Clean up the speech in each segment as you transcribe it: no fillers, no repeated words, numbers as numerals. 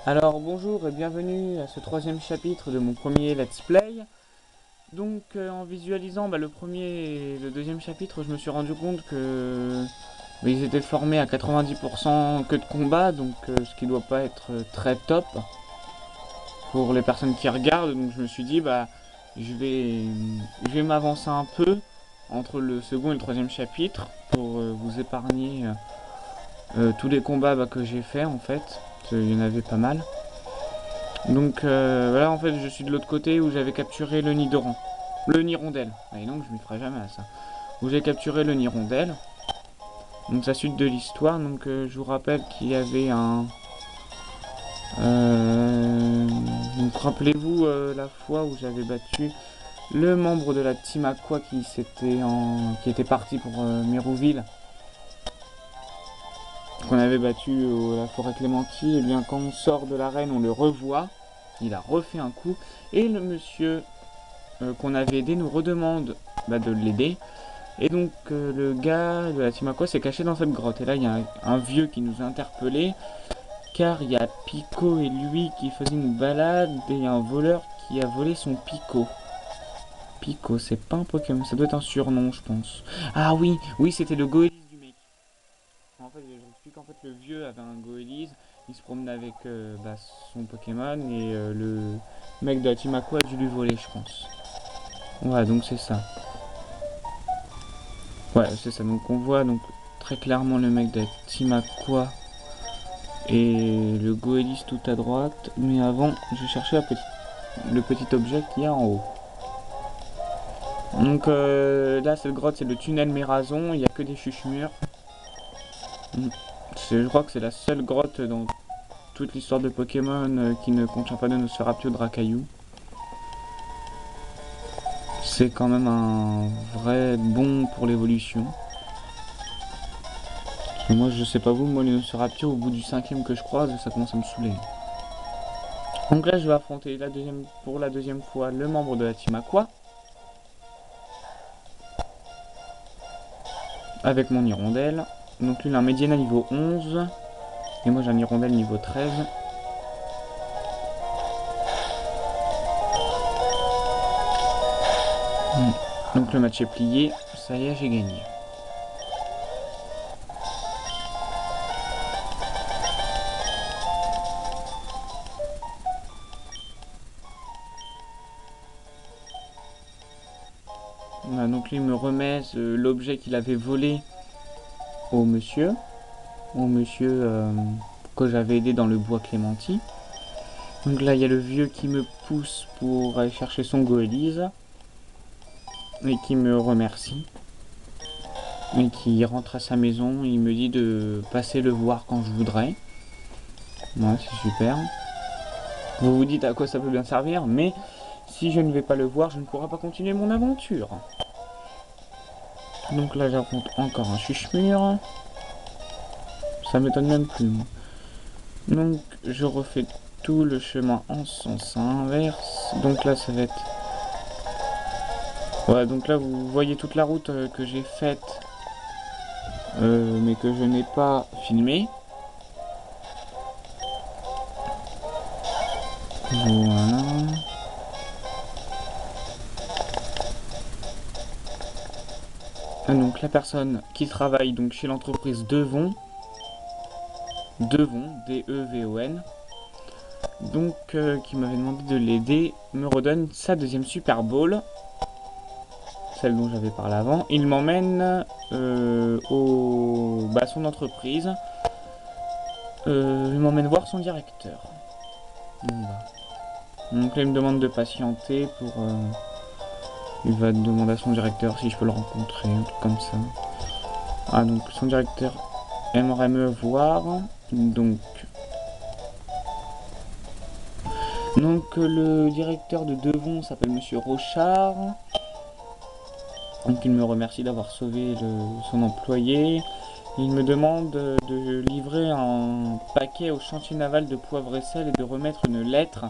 Alors bonjour et bienvenue à ce troisième chapitre de mon premier let's play. Donc en visualisant le premier et le deuxième chapitre, je me suis rendu compte que ils étaient formés à 90% que de combat, donc ce qui doit pas être très top pour les personnes qui regardent. Donc je me suis dit je vais, je vais m'avancer un peu entre le second et le troisième chapitre pour vous épargner tous les combats que j'ai fait en fait. Il y en avait pas mal. Donc voilà, en fait, je suis de l'autre côté où j'avais capturé le Nidoran. Le Nirondelle. Et donc, je m'y ferai jamais à ça. Où j'ai capturé le Nirondelle. Donc, la suite de l'histoire. Donc, je vous rappelle qu'il y avait un. Donc, rappelez-vous la fois où j'avais battu le membre de la Team Aqua qui était parti pour Mérouville. Qu'on avait battu à la forêt Clémenty. Et bien, quand on sort de l'arène, on le revoit. Il a refait un coup. Et le monsieur qu'on avait aidé nous redemande de l'aider. Et donc le gars de la Team Aqua s'est caché dans cette grotte. Et là il y a un vieux qui nous a interpellés. Car il y a Pico et lui qui faisaient une balade. Et il y a un voleur qui a volé son Pico. Pico, c'est pas un Pokémon, ça doit être un surnom je pense. Ah oui, oui c'était le Goélis du mec. En fait, je vous explique qu'en fait le vieux avait un Goélis. Il se promenait avec son Pokémon. Et le mec de la Team Aqua a dû lui voler je pense. Ouais, donc c'est ça. Ouais, c'est ça. Donc on voit donc très clairement le mec de Team Aqua et le Goélis tout à droite. Mais avant, je cherchais le petit objet qu'il y a en haut. Donc là, cette grotte, c'est le tunnel Mérazon. Il n'y a que des chuchemures. Je crois que c'est la seule grotte dans toute l'histoire de Pokémon qui ne contient pas de Nosferatu ou Dracaillou. C'est quand même un vrai bon pour l'évolution. Moi je sais pas vous, moi les Nosferatu au bout du cinquième que je croise, ça commence à me saouler. Donc là je vais affronter pour la deuxième fois le membre de la Team Aqua. Avec mon hirondelle. Donc lui il a un Mediana niveau 11. Et moi j'ai un hirondelle niveau 13. Donc le match est plié, ça y est j'ai gagné. Voilà, donc lui il me remet l'objet qu'il avait volé au monsieur. Au monsieur que j'avais aidé dans le bois Clémenty. Donc là il y a le vieux qui me pousse pour aller chercher son Goélis. Et qui me remercie. Et qui rentre à sa maison. Il me dit de passer le voir quand je voudrais. Ouais, c'est super. Vous vous dites à quoi ça peut bien servir, mais si je ne vais pas le voir, je ne pourrai pas continuer mon aventure. Donc là, j'affronte encore un chuchemure. Ça m'étonne même plus. Donc, je refais tout le chemin en sens inverse. Donc là, ça va être... Ouais, donc là, vous voyez toute la route que j'ai faite, mais que je n'ai pas filmée. Voilà. Donc la personne qui travaille donc chez l'entreprise Devon, D-E-V-O-N, donc qui m'avait demandé de l'aider, me redonne sa deuxième Super Bowl, celle dont j'avais parlé avant. Il m'emmène à son entreprise, il m'emmène voir son directeur. Donc là il me demande de patienter pour... il va demander à son directeur si je peux le rencontrer, un truc comme ça. Ah donc son directeur aimerait me voir, donc le directeur de Devon s'appelle Monsieur Rochard. Donc il me remercie d'avoir sauvé son employé. Il me demande de livrer un paquet au chantier naval de Poivre et Sel et de remettre une lettre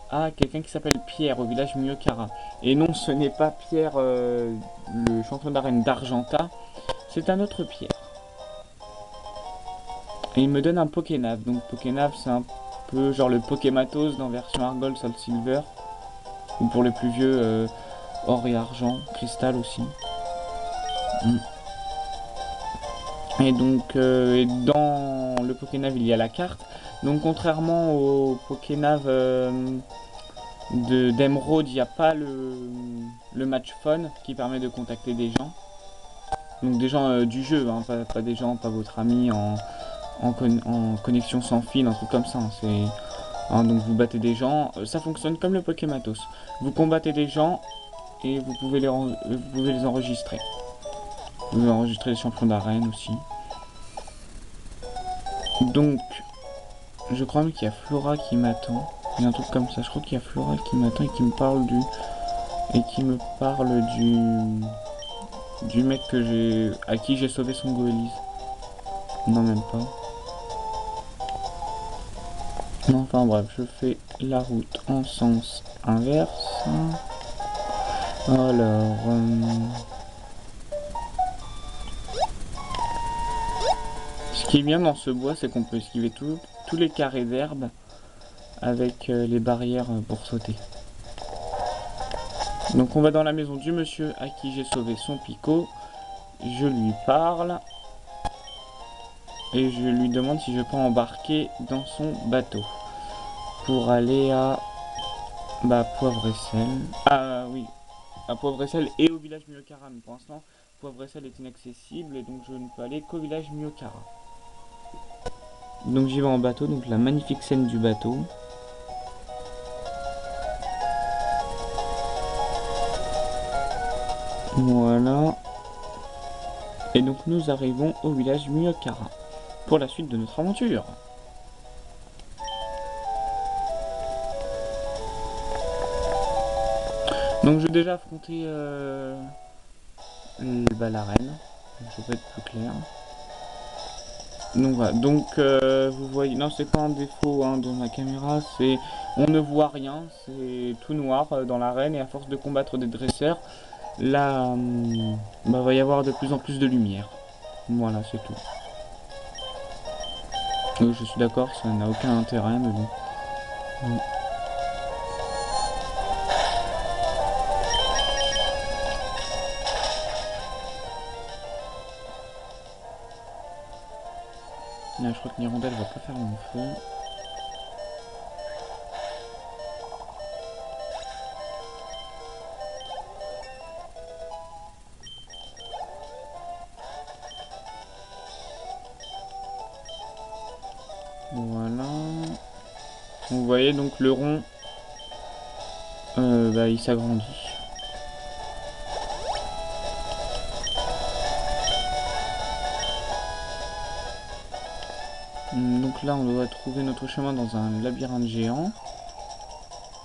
à quelqu'un qui s'appelle Pierre au village Myokara. Et non, ce n'est pas Pierre, le champion d'arène d'Argenta, c'est un autre Pierre. Et il me donne un Pokénav. Donc Pokénav, c'est un peu genre le Pokématos dans version Argol, Soul Silver. Ou pour les plus vieux, or et argent, cristal aussi. Mm. Et donc dans le Pokénav il y a la carte. Donc contrairement au Pokénav d'Emeraude, il n'y a pas le match phone qui permet de contacter des gens. Donc des gens du jeu, hein, pas des gens, pas votre ami en connexion sans fil, un truc comme ça. Hein, hein, donc vous battez des gens, ça fonctionne comme le Pokématos. Vous combattez des gens et vous pouvez les enregistrer. Vous pouvez enregistrer les champions d'arène aussi. Donc, je crois qu'il y a Flora qui m'attend. Il y a un truc comme ça, je crois qu'il y a Flora qui m'attend et qui me parle du mec à qui j'ai sauvé son Goélis. Non, même pas. Non, enfin bref, je fais la route en sens inverse. Alors... ce qui est bien dans ce bois, c'est qu'on peut esquiver tous les carrés d'herbe avec les barrières pour sauter. Donc on va dans la maison du monsieur à qui j'ai sauvé son picot. Je lui parle. Et je lui demande si je peux embarquer dans son bateau. Pour aller à... Poivre et Sel. Ah oui, à Poivre et Sel et au village Myokara. Mais pour l'instant, Poivre et Sel est inaccessible et donc je ne peux aller qu'au village Myokara. Donc j'y vais en bateau, donc la magnifique scène du bateau. Voilà. Et donc nous arrivons au village Myokara pour la suite de notre aventure. Donc j'ai déjà affronté la reine. Je vais être plus clair. Donc voilà, donc vous voyez, non c'est pas un défaut hein, de ma caméra, c'est on ne voit rien, c'est tout noir dans l'arène et à force de combattre des dresseurs, là va y avoir de plus en plus de lumière. Voilà, c'est tout. Donc, je suis d'accord, ça n'a aucun intérêt, mais bon. Là, je crois que Nirondelle va pas faire mon feu. Voilà. Vous voyez donc le rond, il s'agrandit. Donc là on doit trouver notre chemin dans un labyrinthe géant.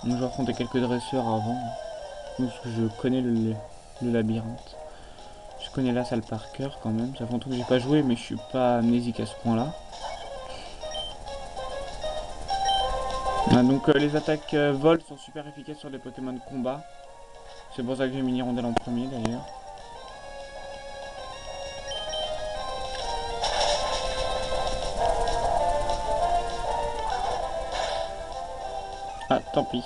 Donc je vais affronter quelques dresseurs avant. Parce que je connais le labyrinthe. Je connais la salle par cœur quand même. Ça fait longtemps que j'ai pas joué mais je suis pas amnésique à ce point là. Ah, donc les attaques vol sont super efficaces sur les Pokémon de combat. C'est pour ça que j'ai mis Nirondelle en premier d'ailleurs. Ah, tant pis.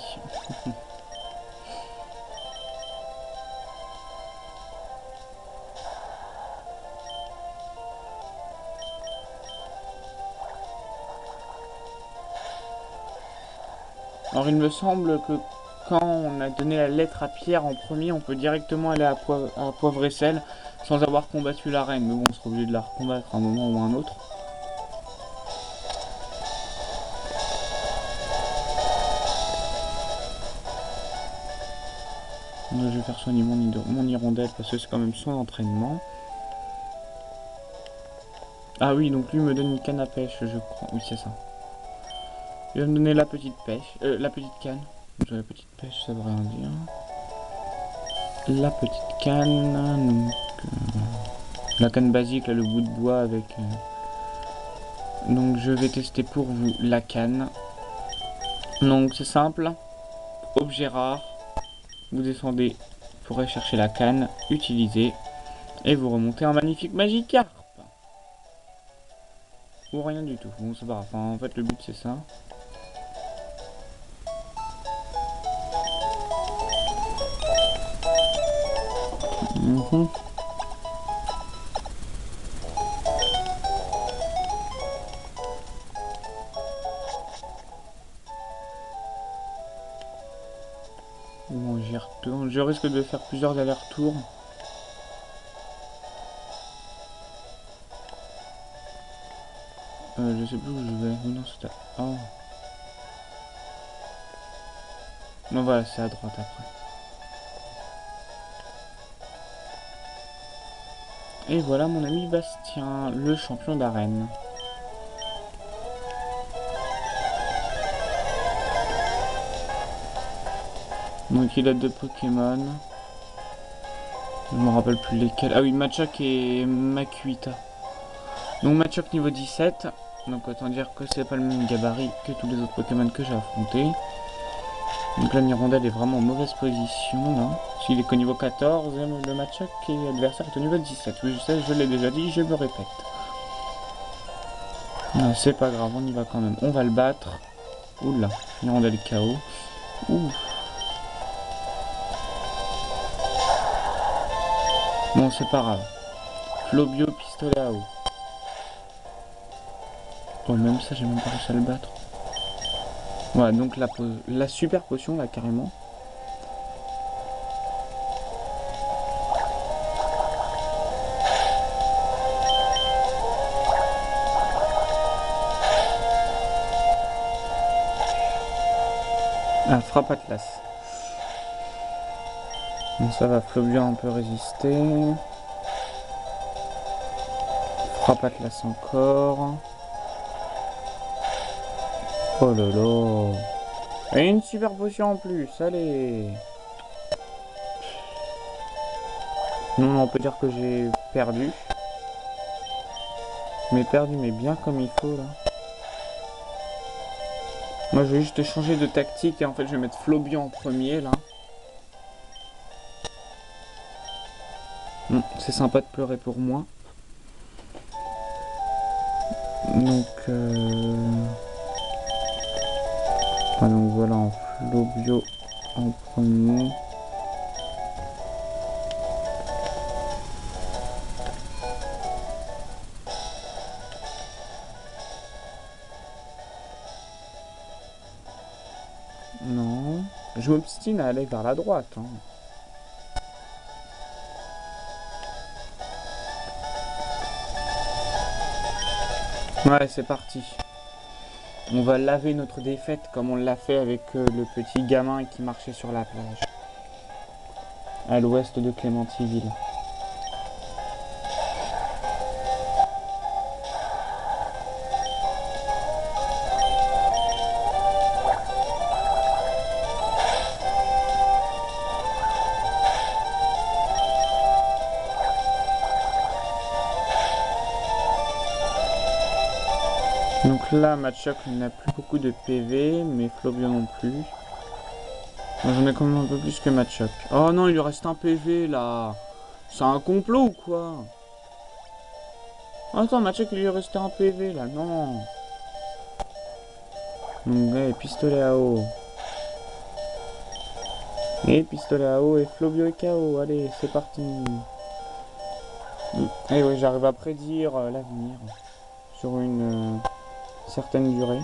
Alors il me semble que quand on a donné la lettre à Pierre en premier, on peut directement aller à Poivre et Sel sans avoir combattu la reine. Mais bon, on sera obligé de la recombattre à un moment ou à un autre. Donc, je vais faire soigner mon hirondelle parce que c'est quand même son entraînement. Ah oui, donc lui me donne une canne à pêche, je crois. Oui, c'est ça. Il va me donner la petite pêche, la petite canne. La petite pêche, ça veut rien dire. La petite canne, donc la canne basique, là, le bout de bois avec. Donc je vais tester pour vous la canne. Donc c'est simple, objet rare. Vous descendez pour aller chercher la canne, utiliser et vous remontez un magnifique Magikarp. Ou rien du tout. Bon c'est pas grave. Enfin, en fait le but c'est ça. Mhm. Bon, j'y retourne. Je risque de faire plusieurs allers-retours. Je sais plus où je vais. Oh non, c'était... Oh. Non, voilà, c'est à droite après. Et voilà mon ami Bastien, le champion d'arène. Donc il a deux Pokémon. Je me rappelle plus lesquels. Ah oui, Machop et Makuita. Donc Machop niveau 17. Donc autant dire que c'est pas le même gabarit que tous les autres Pokémon que j'ai affrontés. Donc là Nirondelle est vraiment en mauvaise position là. S'il est qu'au niveau 14, le Machop et adversaire est au niveau 17. Oui je sais, je l'ai déjà dit, je me répète. Non, c'est pas grave, on y va quand même. On va le battre. Oula, Nirondelle est KO. Ouh. Bon, c'est pas grave. Flobio, pistolet à eau. Oh, même ça, j'ai même pas réussi à le battre. Voilà, donc la super potion, là, carrément. Ah, frappe Atlas. Bon, ça va, Flobio a un peu résisté. Frappe Atlas encore. Oh là là. Et une super potion en plus, allez. Non, on peut dire que j'ai perdu. Mais perdu, mais bien comme il faut, là. Moi, je vais juste changer de tactique et en fait, je vais mettre Flobio en premier, là. C'est sympa de pleurer pour moi. Donc, ah, donc voilà, en Flobio en premier. Non, je m'obstine à aller vers la droite. Hein. Ouais, c'est parti. On va laver notre défaite comme on l'a fait avec le petit gamin qui marchait sur la plage. À l'ouest de Clémentiville. Donc là, Machop n'a plus beaucoup de PV, mais Flobio non plus. J'en ai quand même un peu plus que Machop. Oh non, il lui reste un PV là. C'est un complot ou quoi? Attends, Machop il lui restait un PV là, non. Donc ouais, pistolet à eau. Et pistolet à eau et Flobio et KO. Allez, c'est parti. Et ouais, j'arrive à prédire l'avenir sur une certaine durée.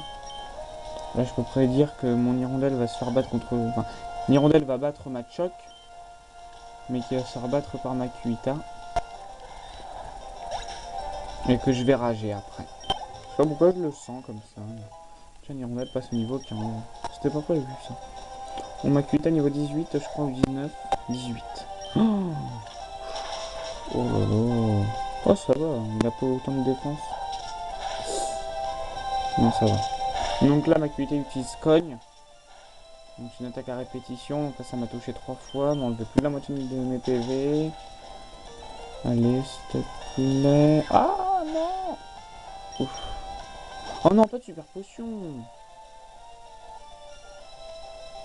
Là, je peux prédire que mon Hirondelle va se faire battre contre... Enfin, Hirondelle va battre Machoc, mais qui va se faire battre par Makuita. Et que je vais rager après. Je sais pas pourquoi je le sens comme ça. Tiens, Hirondelle passe au niveau 15. C'était pas prévu ça. Bon, Makuita niveau 18, je crois, ou 19. 18. Oh, oh là là. Oh, ça va, il a pas autant de défense. Non, ça va. Donc là, Makuita utilise cogne. Donc c'est une attaque à répétition. Donc là, ça m'a touché 3 fois. Mais on enlevé plus de la moitié de mes PV. Allez, s'il te plaît. Ah non. Ouf. Oh non, pas de super potion.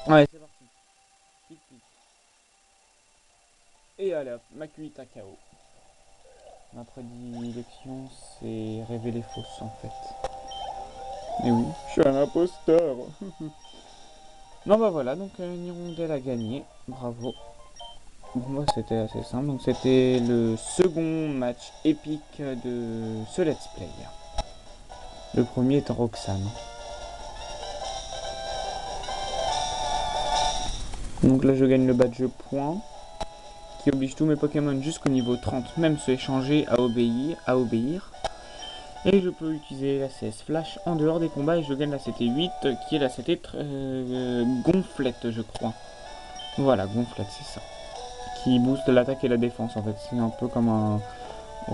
Ouais, c'est parti. Clic, clic. Et allez hop, Makuita KO. Ma prédilection, c'est révéler fausse en fait. Et oui, je suis un imposteur. Non bah voilà, donc une hirondelle a gagné. Bravo. Bon, moi c'était assez simple, donc c'était le second match épique de ce let's play. Le premier étant Roxane. Donc là je gagne le badge point, qui oblige tous mes Pokémon jusqu'au niveau 30, même se échanger à obéir. Et je peux utiliser la CS Flash en dehors des combats et je gagne la CT8 qui est la CT Gonflette je crois. Voilà, Gonflette c'est ça. Qui booste l'attaque et la défense en fait. C'est un peu comme un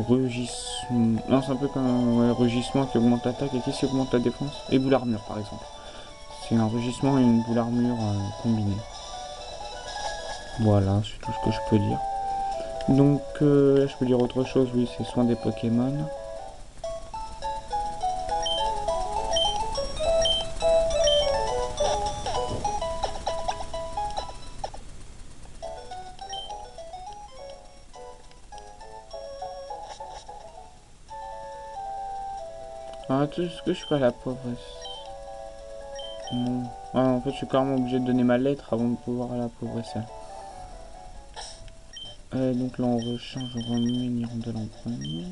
rugissement. Non, c'est un peu comme un rugissement qui augmente l'attaque et qui augmente la défense. Et boule armure par exemple. C'est un rugissement et une boule armure combinée. Voilà, c'est tout ce que je peux dire. Donc là je peux dire autre chose, oui, c'est soin des Pokémon. Ah, tout ce que je fais à la pauvresse. Non. Ah, en fait, je suis carrément obligé de donner ma lettre avant de pouvoir à la pauvresse. Donc là, on rechange, on remet une hirondelle en premier.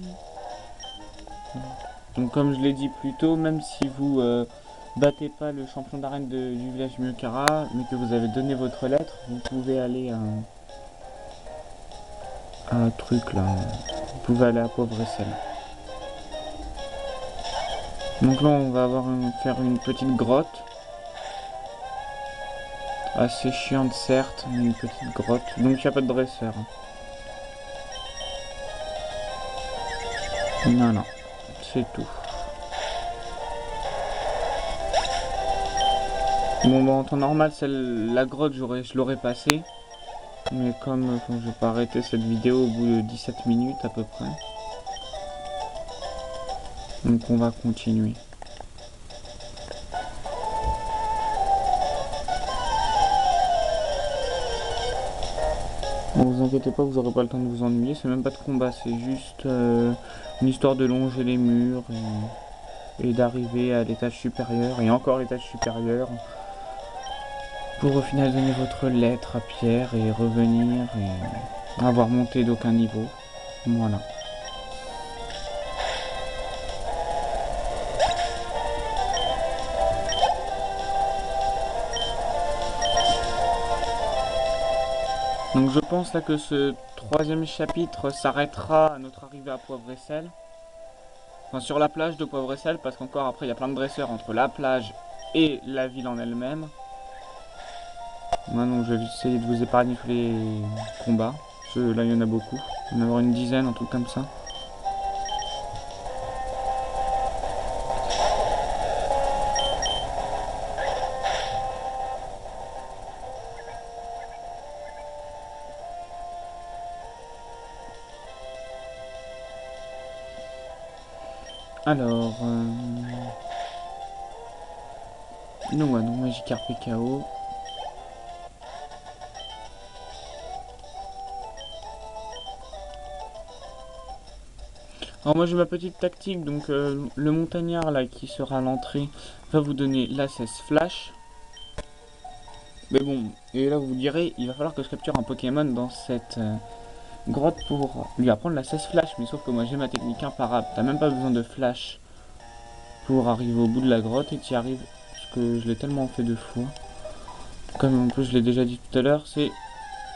Donc, comme je l'ai dit plus tôt, même si vous battez pas le champion d'arène du village Miokara, mais que vous avez donné votre lettre, vous pouvez aller à un truc là. Vous pouvez aller à Pauvressel. Donc là, on va faire une petite grotte. Assez chiante certes, mais une petite grotte. Donc il n'y a pas de dresseur. Non, non, c'est tout. Bon, bah, en temps normal, la grotte, je l'aurais passé. Mais comme je vais pas arrêter cette vidéo au bout de 17 minutes à peu près. Donc on va continuer. Bon, vous inquiétez pas, vous aurez pas le temps de vous ennuyer, c'est même pas de combat, c'est juste une histoire de longer les murs et d'arriver à l'étage supérieur et encore l'étage supérieur pour au final donner votre lettre à Pierre et revenir et avoir monté d'aucun niveau. Voilà. Donc je pense là que ce troisième chapitre s'arrêtera à notre arrivée à Poivre-et-Sel. Enfin sur la plage de Poivre-et-Sel, parce qu'encore après il y a plein de dresseurs entre la plage et la ville en elle-même. Moi non, je vais essayer de vous épargner tous les combats. Là il y en a beaucoup. Il y en a une dizaine, un truc comme ça. Alors, non, ouais, non, Magikarp et KO. Alors moi j'ai ma petite tactique, donc le montagnard là qui sera à l'entrée va vous donner la cesse flash. Mais bon, et là vous vous direz, il va falloir que je capture un Pokémon dans cette grotte pour lui apprendre la cesse flash, mais sauf que moi j'ai ma technique imparable, t'as même pas besoin de flash pour arriver au bout de la grotte et tu y arrives, parce que je l'ai tellement fait 2 fois. Comme en plus je l'ai déjà dit tout à l'heure, je suis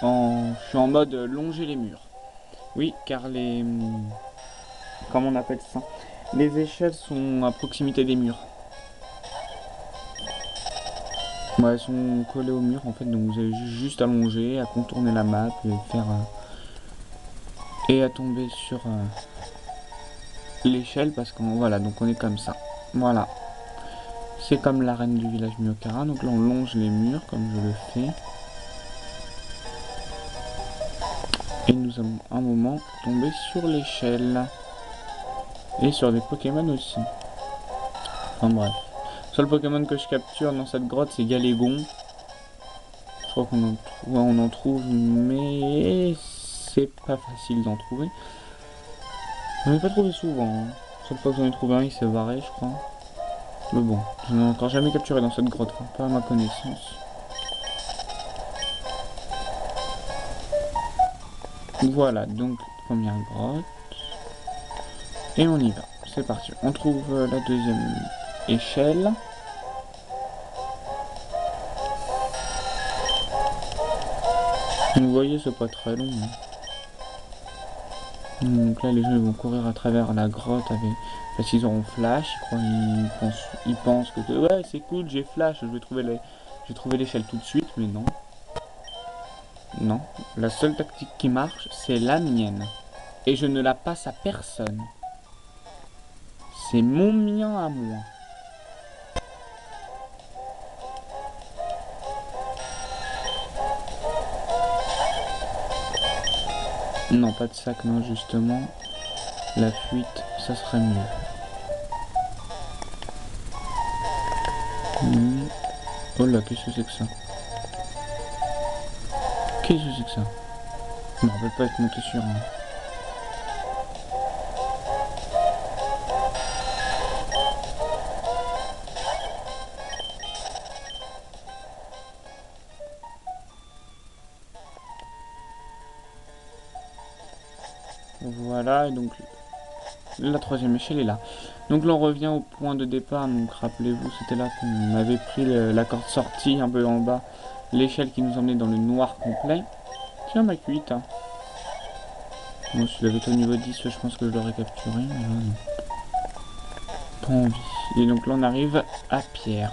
en mode longer les murs. Oui, car comment on appelle ça? Les échelles sont à proximité des murs. Ouais, elles sont collées au mur en fait, donc vous avez juste à longer, à contourner la map et faire et à tomber sur l'échelle parce qu'on voilà, donc on est comme ça. Voilà. C'est comme l'arène du village Miokara, donc là on longe les murs comme je le fais. Et nous allons un moment tomber sur l'échelle. Et sur des Pokémon aussi. Enfin bref. Le seul Pokémon que je capture dans cette grotte c'est Galégon. Je crois qu'on en trouve, mais c'est pas facile d'en trouver. J'en ai pas trouvé souvent. Hein. Chaque fois que j'en ai trouvé un, il s'est barré, je crois. Mais bon, je n'en ai encore jamais capturé dans cette grotte, hein, pas à ma connaissance. Voilà, donc première grotte. Et on y va. C'est parti. On trouve la deuxième échelle. Vous voyez, c'est pas très long. Hein. Donc là, les gens vont courir à travers la grotte avec... Parce qu'ils auront flash, je crois, ils pensent que ouais, c'est cool, j'ai flash, je vais trouver l'échelle tout de suite, mais non. Non, la seule tactique qui marche, c'est la mienne. Et je ne la passe à personne. C'est mon mien à moi. Non, pas de sac, non, justement. La fuite, ça serait mieux. Oh là, qu'est-ce que c'est que ça? Qu'est-ce que c'est que ça? Je me rappelle pas être monté sur un... Voilà, et donc la troisième échelle est là. Donc là on revient au point de départ, donc rappelez-vous c'était là qu'on avait pris la corde sortie un peu en bas, l'échelle qui nous emmenait dans le noir complet. Tiens ma cuite. Hein. Bon, si j'avais été au niveau 10, je pense que je l'aurais capturé, mais là non. Pas envie. Et donc là on arrive à Pierre.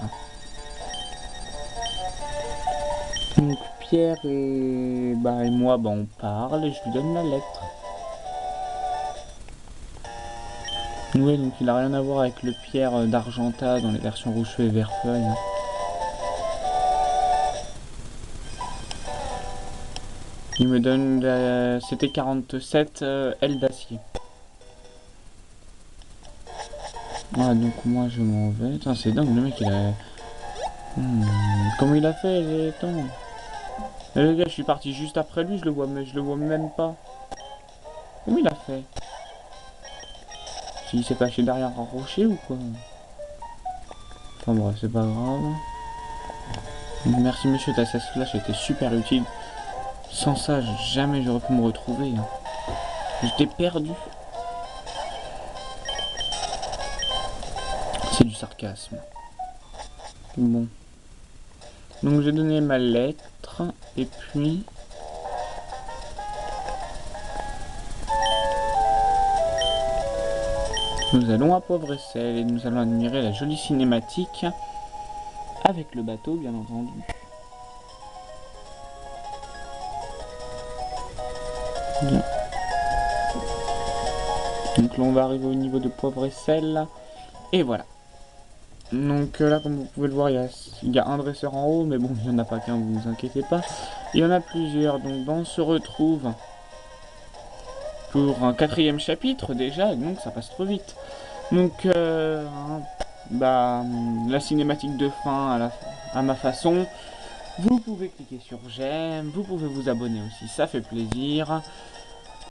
Donc Pierre et moi on parle et je lui donne la lettre. Oui, donc il a rien à voir avec le Pierre d'Argenta dans les versions rouge-feu et vert-feuille. Hein. Il me donne la CT47 aile d'acier. Ah, donc moi je m'en vais. Putain, c'est dingue, le mec il a... comment il a fait les temps. Le gars, je suis parti juste après lui, je le vois même pas. Comment il a fait? S'il s'est caché derrière un rocher ou quoi? Enfin bref, c'est pas grave. Merci monsieur, ta 16 flash était super utile. Sans ça, jamais j'aurais pu me retrouver. Hein. J'étais perdu. C'est du sarcasme. Bon. Donc j'ai donné ma lettre. Et puis... nous allons à Poivre-et-Sel et nous allons admirer la jolie cinématique. Avec le bateau, bien entendu. Bien. Donc là on va arriver au niveau de Poivre-et-Sel. Et voilà. Donc là comme vous pouvez le voir il y a un dresseur en haut. Mais bon il n'y en a pas qu'un, vous vous inquiétez pas. Il y en a plusieurs. Donc on se retrouve pour un 4e chapitre déjà. Donc ça passe trop vite. Donc la cinématique de fin à ma façon. Vous pouvez cliquer sur j'aime, vous pouvez vous abonner aussi, ça fait plaisir.